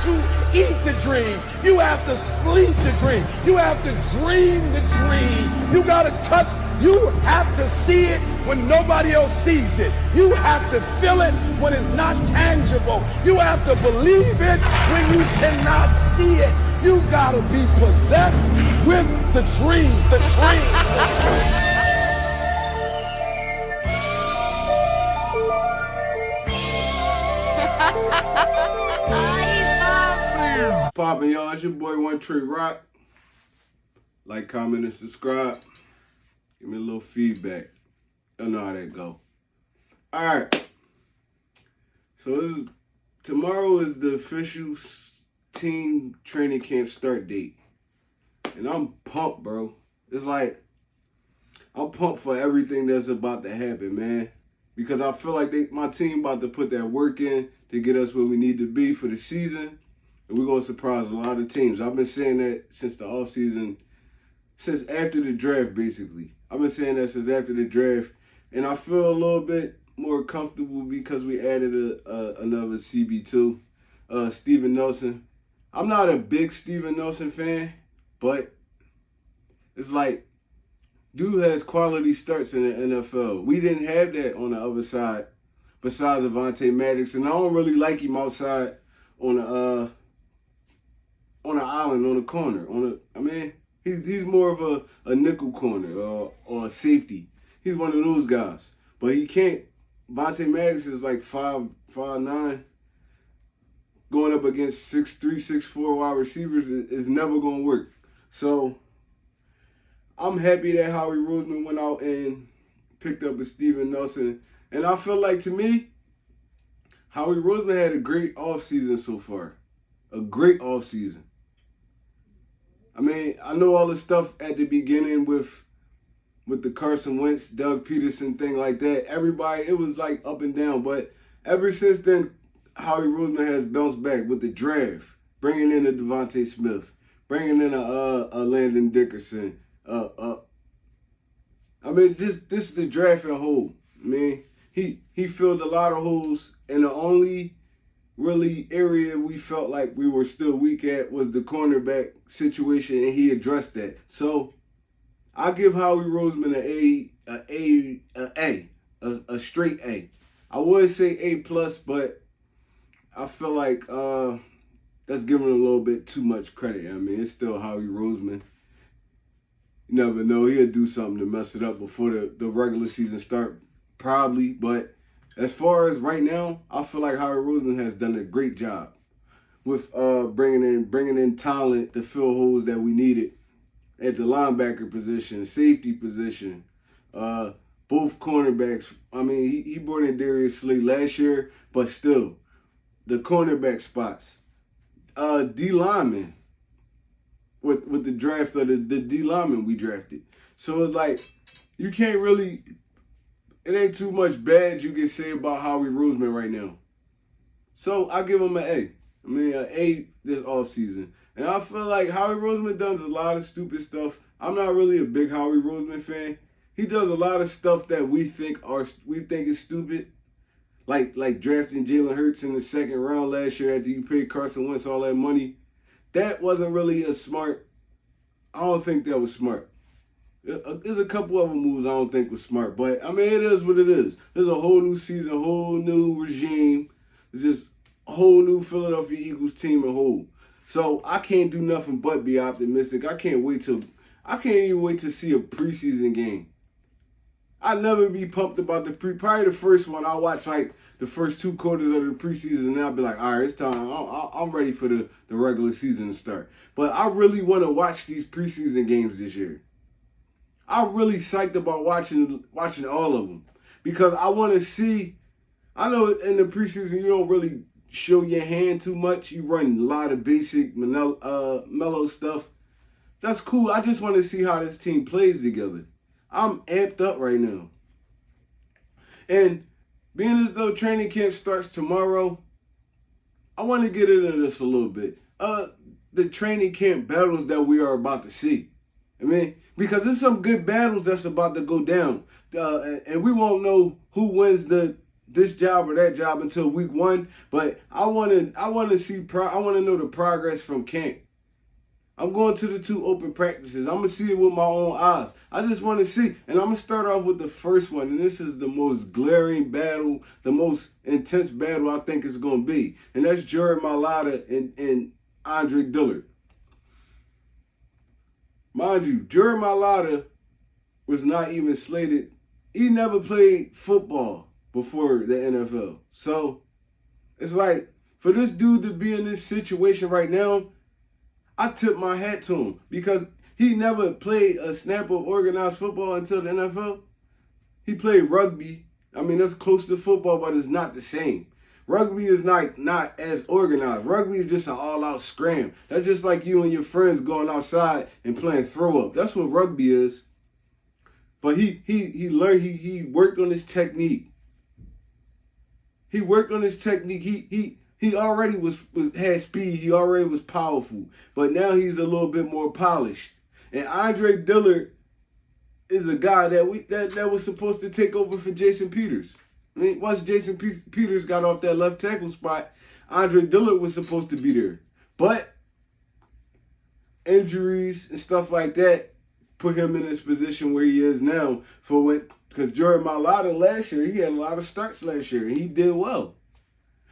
to eat the dream. You have to sleep the dream. You have to dream the dream. You got to touch. You have to see it when nobody else sees it. You have to feel it when it's not tangible. You have to believe it when you cannot see it. You got to be possessed with the dream. The dream. Poppin', y'all. It's your boy One Tree Rock. Like, comment, and subscribe. Give me a little feedback. Y'all know how that go. Alright. So tomorrow is the official team training camp start date. And I'm pumped, bro. It's like, I'm pumped for everything that's about to happen, man. Because I feel like my team about to put that work in to get us where we need to be for the season. And we're going to surprise a lot of teams. I've been saying that since the offseason, since after the draft, basically. I've been saying that since after the draft. And I feel a little bit more comfortable because we added another CB2, Steven Nelson. I'm not a big Steven Nelson fan, but it's like, dude has quality starts in the NFL. We didn't have that on the other side besides Avonte Maddox. And I don't really like him outside on the island, on the corner. He's more of a nickel corner or a safety. He's one of those guys. But he can't. Avonte Maddox is like 5'9". Going up against 6'3", 6'4" wide receivers is never going to work. So I'm happy that Howie Roseman went out and picked up a Steven Nelson. And I feel like, to me, Howie Roseman had a great offseason so far. A great offseason. I mean, I know all the stuff at the beginning with the Carson Wentz, Doug Peterson thing like that. Everybody, it was like up and down. But ever since then, Howie Roseman has bounced back with the draft, bringing in a Devontae Smith, bringing in a Landon Dickerson. I mean, this is the draft and whole. I mean, he filled a lot of holes, and the only really area we felt like we were still weak at was the cornerback situation, and he addressed that. So I give Howie Roseman a straight A. I would say A+, but I feel like that's giving him a little bit too much credit. I mean, it's still Howie Roseman. You never know. He'll do something to mess it up before the regular season start, probably. But as far as right now, I feel like Howie Roseman has done a great job with bringing in talent to fill holes that we needed at the linebacker position, safety position, both cornerbacks. I mean, he brought in Darius Slay last year, but still, the cornerback spots, D lineman. With the draft of the D lineman we drafted. So it's like, you can't really, it ain't too much bad you can say about Howie Roseman right now. So I give him an A. I mean, an A this offseason. And I feel like Howie Roseman does a lot of stupid stuff. I'm not really a big Howie Roseman fan. He does a lot of stuff that we think is stupid. Like drafting Jalen Hurts in the second round last year after you paid Carson Wentz all that money. That wasn't really I don't think that was smart. There's a couple other moves I don't think was smart, but I mean, it is what it is. There's a whole new season, a whole new regime. It's just a whole new Philadelphia Eagles team and whole. So I can't do nothing but be optimistic. I can't even wait to see a preseason game. I'll never be pumped about probably the first one. I'll watch like the first 2 quarters of the preseason and I'll be like, all right, it's time. I'm ready for the regular season to start. But I really want to watch these preseason games this year. I'm really psyched about watching all of them because I want to see. I know in the preseason you don't really show your hand too much. You run a lot of basic mellow stuff. That's cool. I just want to see how this team plays together. I'm amped up right now. And being as though training camp starts tomorrow, I want to get into this a little bit. The training camp battles that we are about to see. I mean, because there's some good battles that's about to go down. And we won't know who wins the this job or that job until week 1, but I want to know the progress from camp. I'm going to the 2 open practices. I'm going to see it with my own eyes. I just want to see. And I'm going to start off with the first one. And this is the most glaring battle, the most intense battle I think it's going to be. And that's Jared Mailata and Andre Dillard. Mind you, Jared Mailata was not even slated. He never played football before the NFL. So it's like, for this dude to be in this situation right now, I tip my hat to him because he never played a snap of organized football until the NFL. He played rugby. I mean, that's close to football, but it's not the same. Rugby is not as organized. Rugby is just an all-out scram. That's just like you and your friends going outside and playing throw-up. That's what rugby is. But he learned, he worked on his technique. He worked on his technique. He already had speed. He already was powerful. But now he's a little bit more polished. And Andre Dillard is a guy that was supposed to take over for Jason Peters. I mean, once Jason Peters got off that left tackle spot, Andre Dillard was supposed to be there. But injuries and stuff like that put him in this position where he is now. Because Jared Mailata last year, he had a lot of starts last year, and he did well.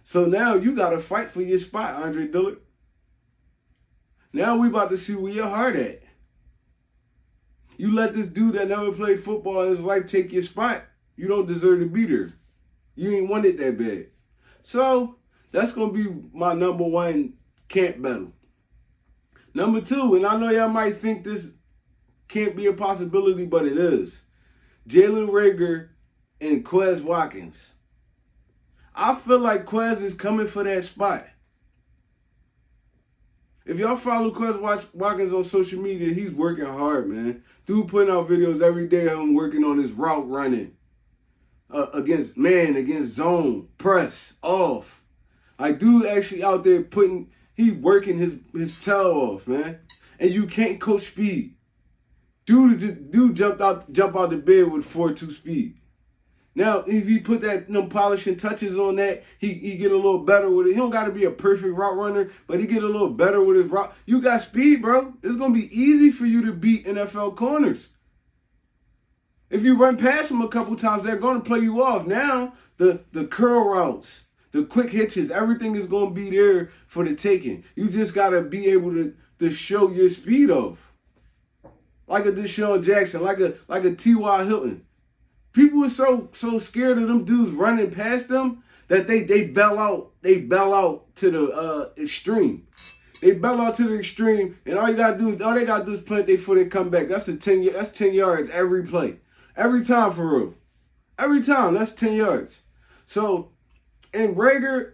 So now you got to fight for your spot, Andre Dillard. Now we about to see where your heart at. You let this dude that never played football in his life take your spot. You don't deserve to be there. You ain't want it that bad. So that's going to be my number 1 camp battle. Number 2, and I know y'all might think this can't be a possibility, but it is. Jalen Reagor and Quez Watkins. I feel like Quez is coming for that spot. If y'all follow Quez Watkins on social media, he's working hard, man. Dude putting out videos every day of him working on his route running. Against man, against zone, press, off. Like, dude actually out there he working his tail off, man. And you can't coach speed. Dude jump out the bed with 4.2 speed. Now, if he put them polishing touches on that, he get a little better with it. He don't got to be a perfect route runner, but he get a little better with his route. You got speed, bro. It's going to be easy for you to beat NFL corners. If you run past them a couple times, they're going to play you off. Now, the curl routes, the quick hitches, everything is going to be there for the taking. You just got to be able to show your speed off. Like a Deshaun Jackson, like a T.Y. Hilton. People are so scared of them dudes running past them that they bail out. They bail out to the extreme. They bail out to the extreme, and all they gotta do is plant their foot and come back. That's 10 yards every play. Every time, for real. Every time, that's 10 yards. So, and Reagor,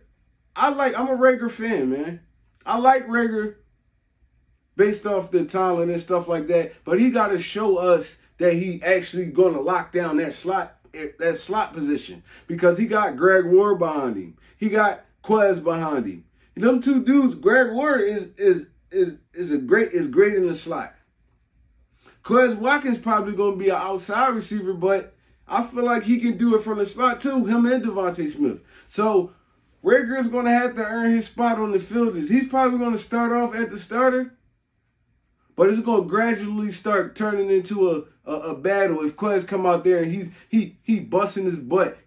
I'm a Reagor fan, man. I like Reagor based off the talent and stuff like that, but he got to show us that he actually going to lock down that slot position, because he got Greg Ward behind him. He got Quez behind him. Them two dudes, Greg Ward is great in the slot. Quez Watkins probably going to be an outside receiver, but I feel like he can do it from the slot too, him and Devontae Smith. So Reagor is going to have to earn his spot on the field. He's probably going to start off at the starter, but it's going to gradually start turning into a battle if Quez come out there and he busting his butt.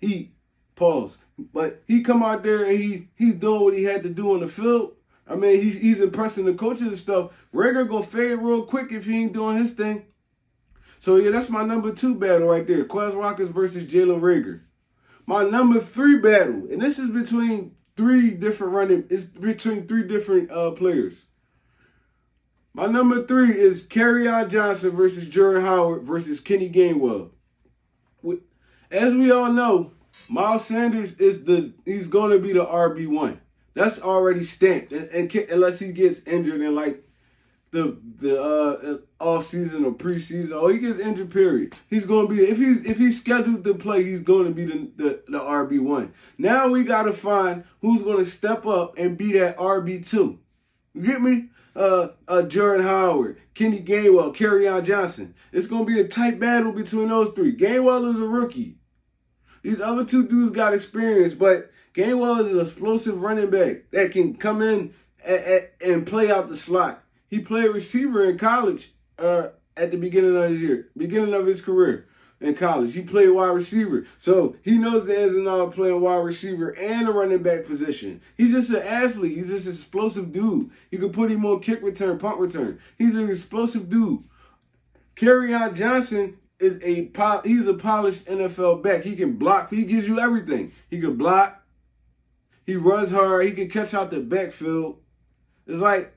But he come out there and he's doing what he had to do on the field. I mean, he's impressing the coaches and stuff. Reagor gonna fade real quick if he ain't doing his thing. So yeah, that's my number 2 battle right there. Quez Watkins versus Jalen Reagor. My number 3 battle, and this is between 3 different players. My number 3 is Kerryon Johnson versus Jordan Howard versus Kenny Gainwell. As we all know, Miles Sanders he's going to be the RB1. That's already stamped, and unless he gets injured in like the off season or preseason, or he gets injured. Period. He's going to be, if he's scheduled to play, he's going to be the RB1. Now we got to find who's going to step up and be that RB2. You get me? Jordan Howard, Kenny Gainwell, Kerryon Johnson. It's going to be a tight battle between those 3. Gainwell is a rookie. These other two dudes got experience, but Gainwell is an explosive running back that can come in and play out the slot. He played receiver in college at the beginning of his career in college. He played wide receiver. So he knows the ins and outs of playing wide receiver and the running back position. He's just an athlete. He's just an explosive dude. You can put him on kick return, punt return. He's an explosive dude. Kerryon Johnson he's a polished NFL back. He can block. He gives you everything. He can block. He runs hard. He can catch out the backfield. It's like,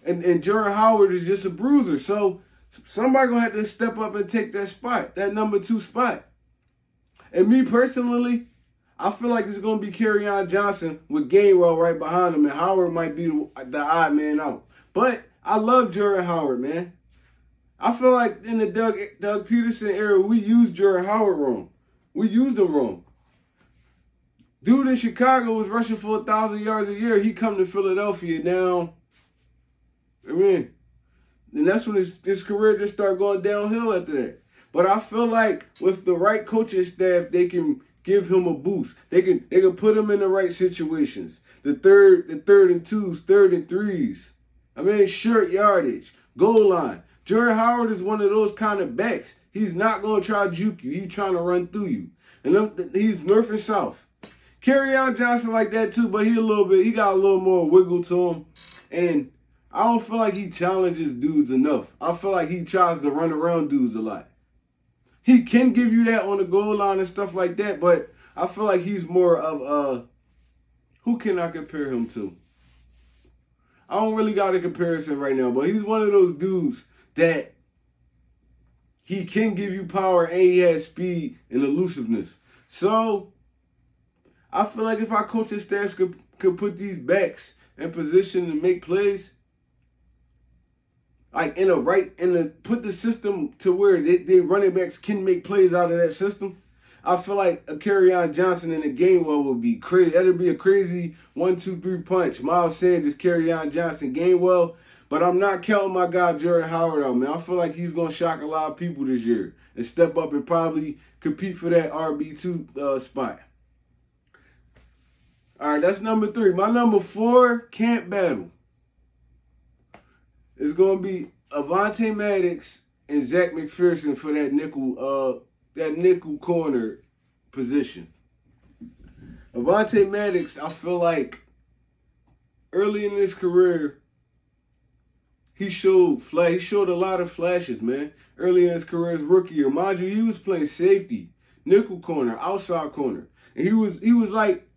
and Jordan Howard is just a bruiser. So somebody gonna have to step up and take that spot, that number 2 spot. And me personally, I feel like it's gonna be Kerryon Johnson with Gainwell right behind him, and Howard might be the odd man out. But I love Jordan Howard, man. I feel like in the Doug Peterson era, we used Jordan Howard wrong. We used him wrong. Dude in Chicago was rushing for 1,000 yards a year. He come to Philadelphia now. And that's when his career just started going downhill after that. But I feel like with the right coaching staff, they can give him a boost. They can put him in the right situations. The third and 2s, third and 3s. Short yardage, goal line. Jordan Howard is one of those kind of backs. He's not going to try to juke you. He's trying to run through you. And he's north and south. Kerryon Johnson like that too, but he got a little more wiggle to him. And I don't feel like he challenges dudes enough. I feel like he tries to run around dudes a lot. He can give you that on the goal line and stuff like that, but I feel like he's more of who can I compare him to? I don't really got a comparison right now, but he's one of those dudes that he can give you power and he has speed and elusiveness. So I feel like if our coaching staffs could put these backs in position to make plays, like put the system to where they running backs can make plays out of that system, I feel like a Kerryon Johnson and a Gainwell would be crazy. That'd be a crazy 1-2-3 punch. Miles Sanders, Kerryon Johnson, Gainwell. But I'm not counting my guy Jordan Howard out, man. I feel like he's going to shock a lot of people this year and step up and probably compete for that RB2 spot. All right, that's number 3. My number 4 camp battle is going to be Avonte Maddox and Zach McPherson for that nickel corner position. Avonte Maddox, I feel like early in his career, he showed a lot of flashes, man. Early in his career as rookie year. Mind you, he was playing safety, nickel corner, outside corner. And he was like,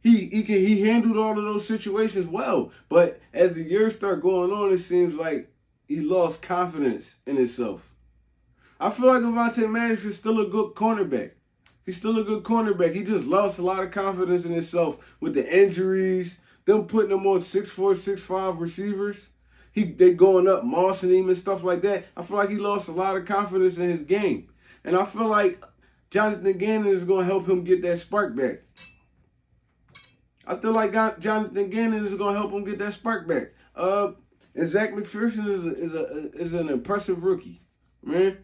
he handled all of those situations well. But as the years start going on, it seems like he lost confidence in himself. I feel like Avonte Maddox is still a good cornerback. He's still a good cornerback. He just lost a lot of confidence in himself with the injuries, them putting him on 6'4", 6'5" receivers. They going up, mossing him and stuff like that. I feel like he lost a lot of confidence in his game. And I feel like Jonathan Gannon is going to help him get that spark back. I feel like Jonathan Gannon is going to help him get that spark back. And Zach McPherson is an impressive rookie, man.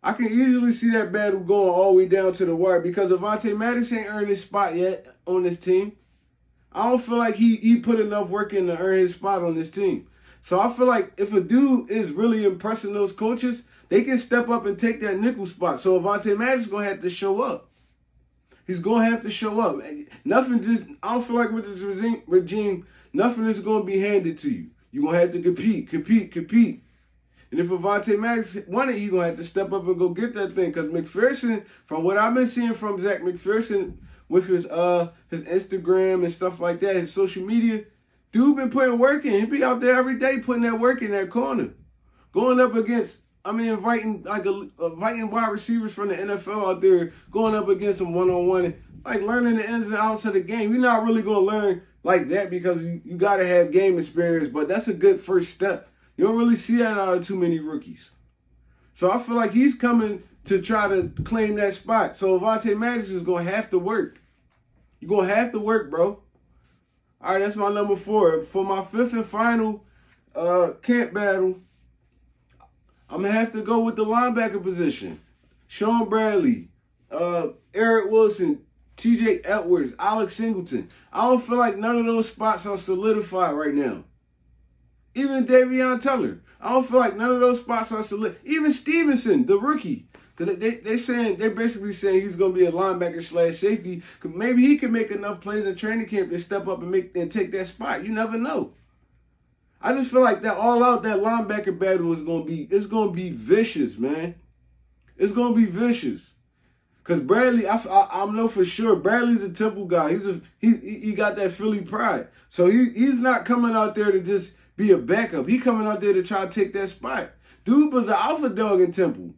I can easily see that battle going all the way down to the wire because Avonte Maddox ain't earned his spot yet on this team. I don't feel like he put enough work in to earn his spot on this team. So I feel like if a dude is really impressing those coaches, they can step up and take that nickel spot. So Avonte Maddox is going to have to show up. He's going to have to show up. I don't feel like with this regime, nothing is going to be handed to you. You're going to have to compete. And if Avonte Maddox won it, he's going to have to step up and go get that thing. Because McPherson, from what I've been seeing from Zach McPherson with his Instagram and stuff like that, his social media, dude been putting work in. He be out there every day putting that work in that corner. Going up against, inviting wide receivers from the NFL out there, going up against them one-on-one, like learning the ins and outs of the game. You're not really going to learn like that because you got to have game experience, but that's a good first step. You don't really see that out of too many rookies. So I feel like he's coming to try to claim that spot. So Avonte Maddox is going to have to work. You're going to have to work, bro. All right, that's my number 4. For my 5th and final camp battle, I'm going to have to go with the linebacker position. Sean Bradley, Eric Wilson, TJ Edwards, Alex Singleton. I don't feel like none of those spots are solidified right now. Even Davion Teller. I don't feel like none of those spots are solidified. Even Stevenson, the rookie. Because they're basically saying he's going to be a linebacker / safety. Cause maybe he can make enough plays in training camp to step up and take that spot. You never know. I just feel like that all out, that linebacker battle is going to be vicious, man. It's going to be vicious. Because Bradley, I know for sure, Bradley's a Temple guy. He got that Philly pride. So he's not coming out there to just be a backup. He coming out there to try to take that spot. Dude was an alpha dog in Temple.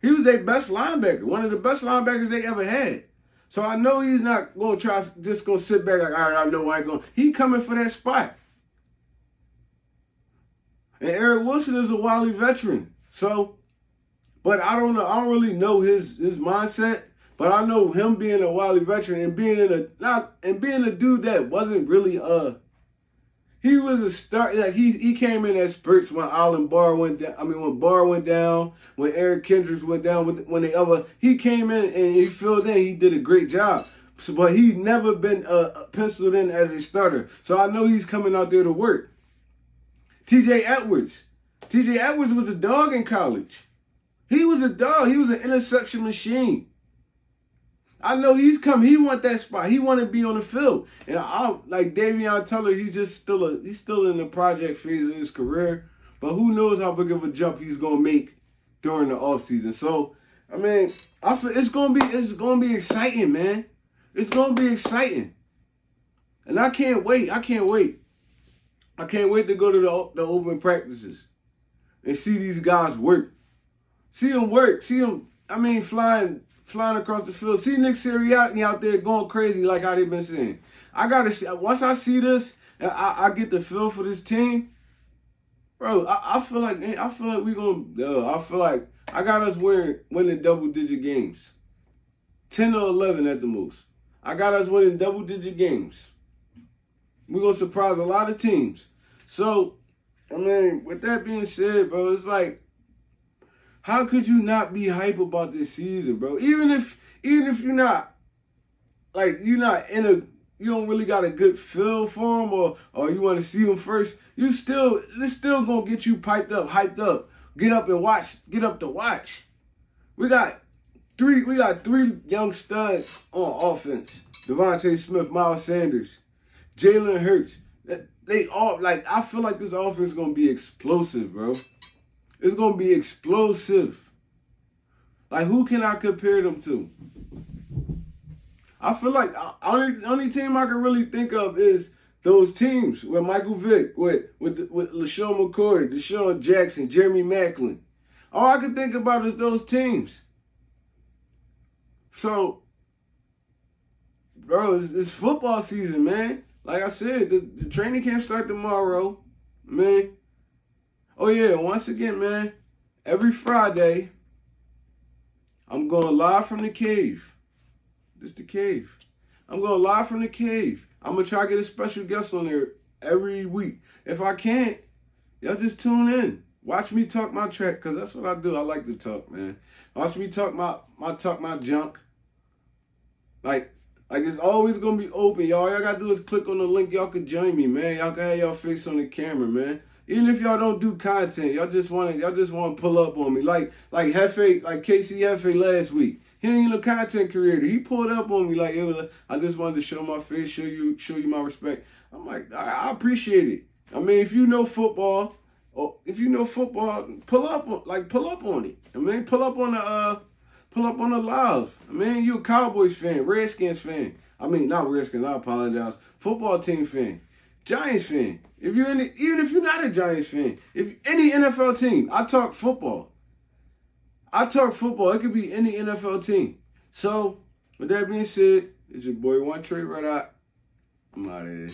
He was their best linebacker, one of the best linebackers they ever had. So I know he's not going to just going to sit back like, all right, I know I ain't going. He coming for that spot. And Eric Wilson is a wily veteran. So, but I don't know. I don't really know his mindset. But I know him being a wily veteran and being a dude that wasn't really he was a start. Like he came in at spurts when Allen Barr went down. I mean, when Barr went down, when Eric Kendricks went down, he came in and he filled in. He did a great job. So, but he'd never been penciled in as a starter. So I know he's coming out there to work. TJ Edwards was a dog in college. He was a dog. He was an interception machine. I know he want that spot. He want to be on the field. And I like Davion Teller, he's still in the project phase of his career. But who knows how big of a jump he's gonna make during the offseason. So, I mean, I feel it's gonna be exciting, man. It's gonna be exciting. And I can't wait. I can't wait to go to the open practices and see these guys work. See them work. See them, flying across the field. See Nick Sirianni out there going crazy like how they've been saying. I gotta see. Once I see this, and I get the feel for this team, bro. I feel like we gonna. I feel like I got us winning double-digit games, 10 or 11 at the most. I got us winning double-digit games. We're gonna surprise a lot of teams. So, I mean, with that being said, bro, it's like, how could you not be hype about this season, bro? Even if you're not, like, you don't really got a good feel for them, or you want to see them first, it's still gonna get you hyped up. Get up to watch. We got three young studs on offense: Devontae Smith, Miles Sanders, Jalen Hurts. They all, like, I feel like this offense is gonna be explosive, bro. It's going to be explosive. Like, who can I compare them to? I feel like only team I can really think of is those teams with Michael Vick, with LaShawn McCoy, Deshaun Jackson, Jeremy Maclin. All I can think about is those teams. So, bro, it's football season, man. Like I said, the training camp start tomorrow, man. Oh, yeah, once again, man, every Friday, I'm going live from the cave. This the cave. I'm going live from the cave. I'm going to try to get a special guest on there every week. If I can't, y'all just tune in. Watch me talk my track, because that's what I do. I like to talk, man. Watch me talk my junk. Like it's always going to be open, y'all. All y'all got to do is click on the link. Y'all can join me, man. Y'all can have y'all face on the camera, man. Even if y'all don't do content, y'all just want to pull up on me. Like Hefe, like Casey Hefe last week. He ain't a content creator. He pulled up on me like, yo, I just wanted to show my face, show you my respect. I'm like, I appreciate it. I mean, if you know football, pull up on it. I mean, pull up on the live. I mean, you a Cowboys fan, Redskins fan. I mean, not Redskins, I apologize. Football team fan. Giants fan. Even if you're not a Giants fan, if any NFL team, I talk football. It could be any NFL team. So, with that being said, it's your boy One Trey right out. I'm out of here.